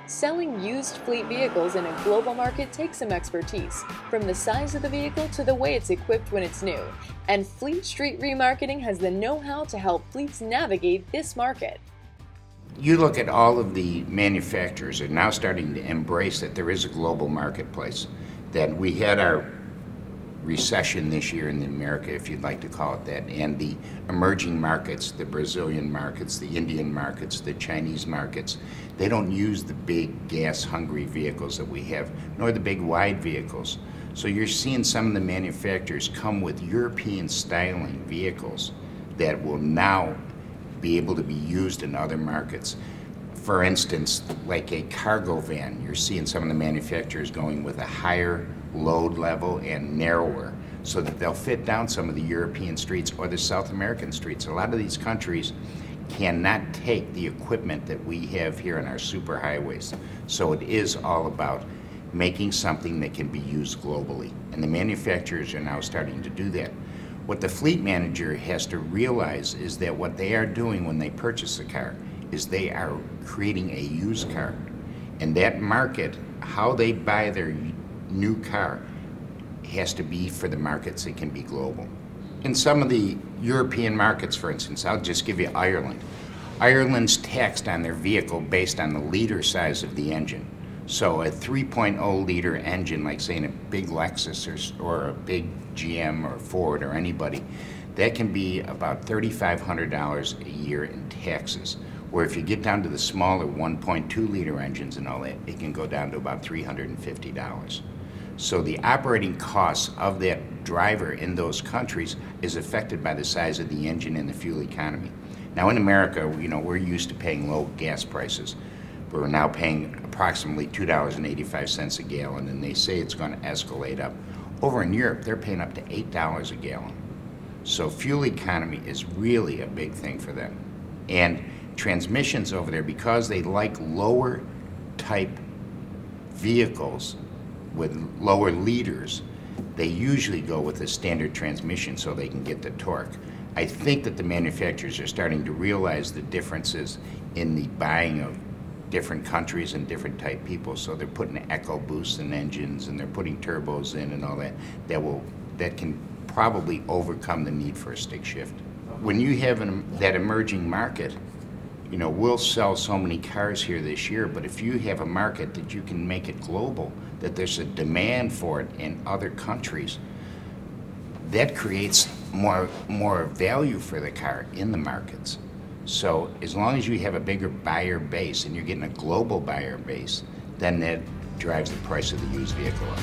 Selling used fleet vehicles in a global market takes some expertise, from the size of the vehicle to the way it's equipped when it's new, and Fleet Street Remarketing has the know-how to help fleets navigate this market. You look at all of the manufacturers are now starting to embrace that there is a global marketplace, that we had our recession this year in America, if you'd like to call it that, and the emerging markets, the Brazilian markets, the Indian markets, the Chinese markets, they don't use the big gas-hungry vehicles that we have, nor the big wide vehicles. So you're seeing some of the manufacturers come with European styling vehicles that will now be able to be used in other markets. For instance, like a cargo van, you're seeing some of the manufacturers going with a higher load level and narrower so that they'll fit down some of the European streets or the South American streets. A lot of these countries cannot take the equipment that we have here on our superhighways. So it is all about making something that can be used globally. And the manufacturers are now starting to do that. What the fleet manager has to realize is that what they are doing when they purchase a car is they are creating a used car. And that market, how they buy their new car, has to be for the markets that can be global. In some of the European markets, for instance, I'll just give you Ireland. Ireland's taxed on their vehicle based on the liter size of the engine. So a 3.0 liter engine, like say in a big Lexus or a big GM or Ford or anybody, that can be about $3,500 a year in taxes. Where if you get down to the smaller 1.2 liter engines and all that, it can go down to about $350. So the operating costs of that driver in those countries is affected by the size of the engine and the fuel economy. Now in America, we're used to paying low gas prices. We're now paying approximately $2.85 a gallon, and they say it's going to escalate up. Over in Europe, they're paying up to $8 a gallon. So fuel economy is really a big thing for them. And transmissions over there, because they like lower type vehicles with lower liters, they usually go with a standard transmission so they can get the torque. I think that the manufacturers are starting to realize the differences in the buying of different countries and different type people, so they're putting EcoBoost in engines and they're putting turbos in and all that, that can probably overcome the need for a stick shift. When you have that emerging market, we'll sell so many cars here this year, but if you have a market that you can make it global, that there's a demand for it in other countries, that creates more value for the car in the markets. So as long as you have a bigger buyer base and you're getting a global buyer base, then that drives the price of the used vehicle up.